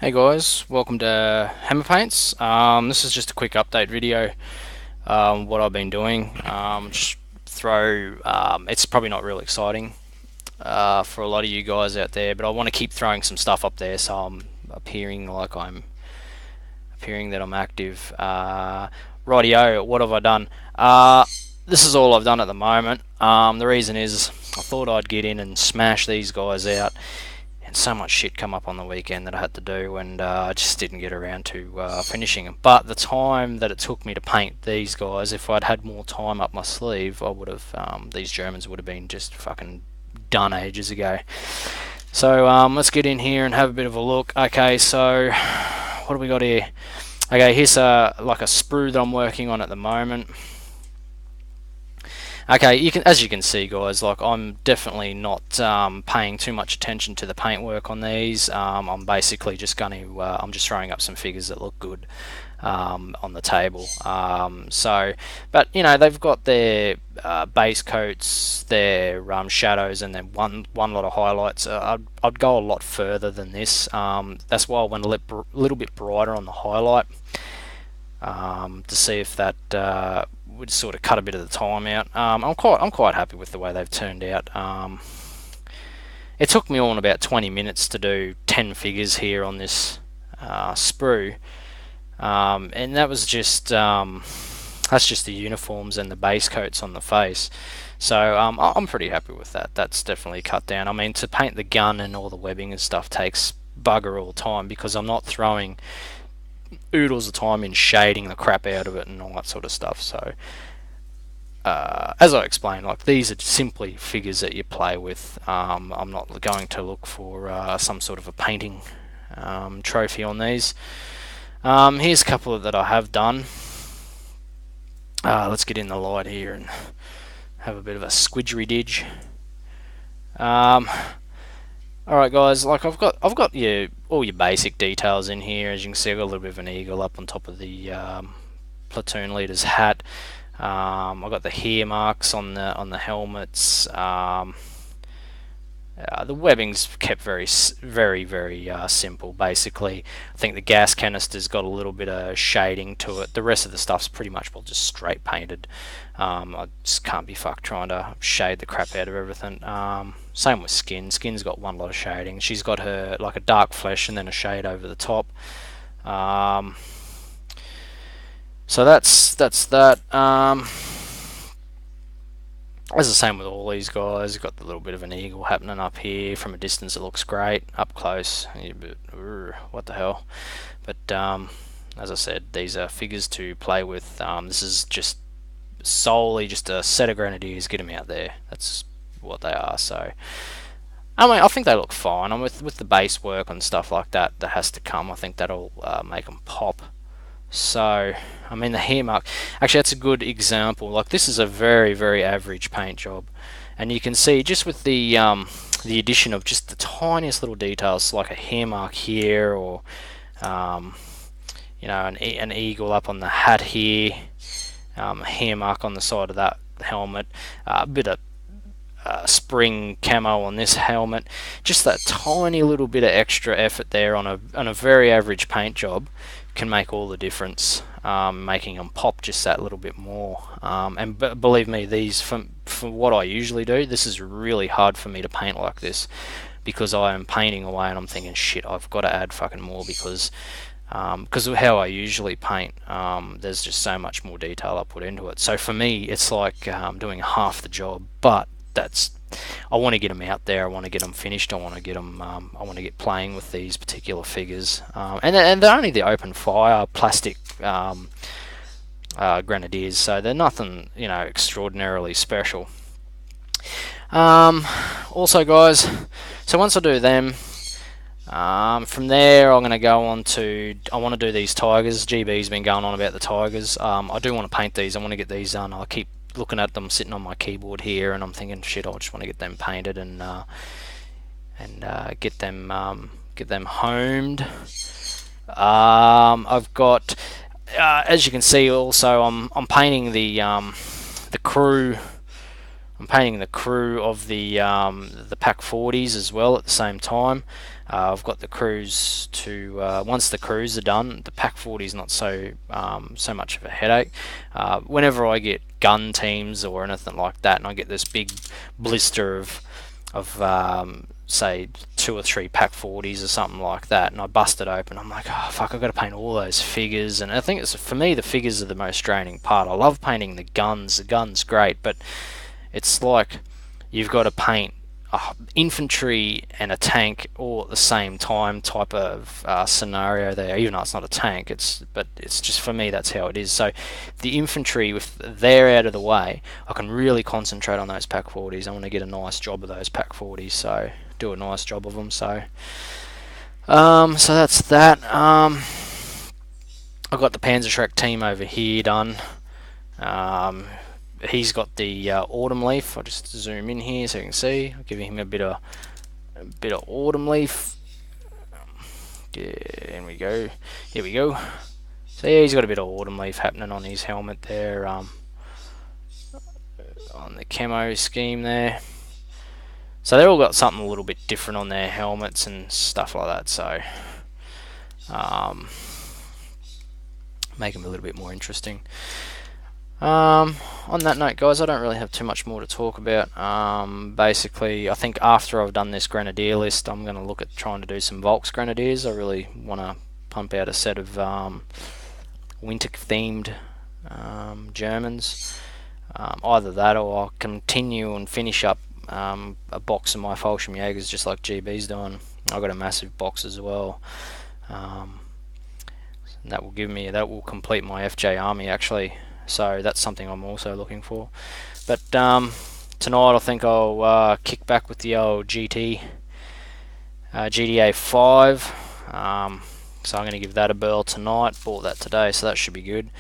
Hey guys, welcome to Hammerpaints. This is just a quick update video. What I've been doing. It's probably not real exciting for a lot of you guys out there, but I want to keep throwing some stuff up there, so I'm appearing that I'm active. Rightio, what have I done? This is all I've done at the moment. The reason is I thought I'd get in and smash these guys out, and so much shit come up on the weekend that I had to do, and I just didn't get around to finishing them. But the time that it took me to paint these guys, if I'd had more time up my sleeve, I would have. These Germans would have been just fucking done ages ago. So let's get in here and have a bit of a look. Okay, so what do we got here? Okay, here's like a sprue that I'm working on at the moment. Okay, as you can see, guys, like I'm definitely not paying too much attention to the paintwork on these. I'm basically just going to I'm just throwing up some figures that look good on the table. But you know, they've got their base coats, their shadows, and then one lot of highlights. I'd go a lot further than this. That's why I went a little bit brighter on the highlight to see if that would sort of cut a bit of the time out. I'm quite happy with the way they've turned out. It took me all about 20 minutes to do 10 figures here on this sprue, and that was just that's just the uniforms and the base coats on the face. So I'm pretty happy with that. That's definitely cut down. I mean, to paint the gun and all the webbing and stuff takes bugger all time because I'm not throwing oodles of time in shading the crap out of it and all that sort of stuff. So as I explained, like these are simply figures that you play with. I'm not going to look for some sort of a painting trophy on these. Here's a couple that I have done. Let's get in the light here and have a bit of a squidgery-didge. Alright guys, like I've got all your basic details in here. As you can see, I've got a little bit of an eagle up on top of the platoon leader's hat. I've got the hair marks on the helmets. The webbing's kept very simple. Basically, I think the gas canister's got a little bit of shading to it. The rest of the stuff's pretty much well just straight painted. I just can't be fucked trying to shade the crap out of everything. Same with Skin. Skin's got one lot of shading. She's got her like a dark flesh and then a shade over the top. So that's that. As the same with all these guys, got the little bit of an eagle happening up here. From a distance, it looks great. Up close, what the hell? But as I said, these are figures to play with. This is just solely just a set of Grenadiers. Get them out there. That's what they are. So I mean, I think they look fine. And with the base work and stuff like that that has to come, I think that'll make them pop. So, I mean, the hair mark, actually that's a good example. Like, this is a very average paint job, and you can see just with the addition of just the tiniest little details, like a hair mark here, or you know, an eagle up on the hat here, a hair mark on the side of that helmet, a bit of spring camo on this helmet. Just that tiny little bit of extra effort there on a very average paint job can make all the difference, making them pop just that little bit more. And believe me, these, for what I usually do, this is really hard for me to paint like this, because I am painting away and I'm thinking, shit, I've got to add fucking more, because of how I usually paint. There's just so much more detail I put into it. So for me, it's like doing half the job, but I want to get them out there. I want to get them finished. I want to get them. I want to get playing with these particular figures. And they're only the open fire plastic Grenadiers, so they're nothing, you know, extraordinarily special. Also, guys, so once I do them, from there I'm going to go on to, I want to do these tigers. GB's been going on about the tigers. I do want to paint these. I want to get these done. I keep looking at them sitting on my keyboard here, and I'm thinking, shit, I just want to get them painted and get them homed. I've got, as you can see, also I'm painting the crew. I'm painting the crew of the Pack 40s as well at the same time. I've got the crews to once the crews are done, the pack 40 is not so so much of a headache. Whenever I get gun teams or anything like that, and I get this big blister of say 2 or 3 pack 40s or something like that, and I bust it open, I'm like, oh fuck, I've got to paint all those figures. And I think it's, for me, the figures are the most draining part. I love painting the guns great, but it's like you've got to paint infantry and a tank all at the same time type of scenario there, even though it's not a tank. But it's just, for me, that's how it is. So the infantry, with they're out of the way, I can really concentrate on those pack 40s. I want to get a nice job of those pack 40s, so do a nice job of them. So so that's that. I've got the Panzerschreck team over here done. He's got the autumn leaf. I'll just zoom in here so you can see. I'll give him a bit of autumn leaf. Here we go. Here we go. So yeah, he's got a bit of autumn leaf happening on his helmet there. On the camo scheme there. So they've all got something a little bit different on their helmets and stuff like that. So make them a little bit more interesting. On that note, guys, I don't really have too much more to talk about. Basically, I think after I've done this Grenadier list, I'm going to look at trying to do some Volks Grenadiers. I really want to pump out a set of winter-themed Germans. Either that, or I'll continue and finish up a box of my Fallschirm Jaegers, just like GB's doing. I've got a massive box as well. That will complete my FJ army, actually. So that's something I'm also looking for. But tonight I think I'll kick back with the old GTA 5. So I'm going to give that a burl tonight. Bought that today, so that should be good.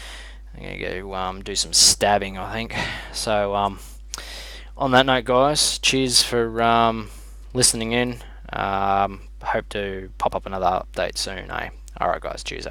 I'm going to go do some stabbing, I think. So on that note, guys, cheers for listening in. Hope to pop up another update soon. Alright guys, cheers.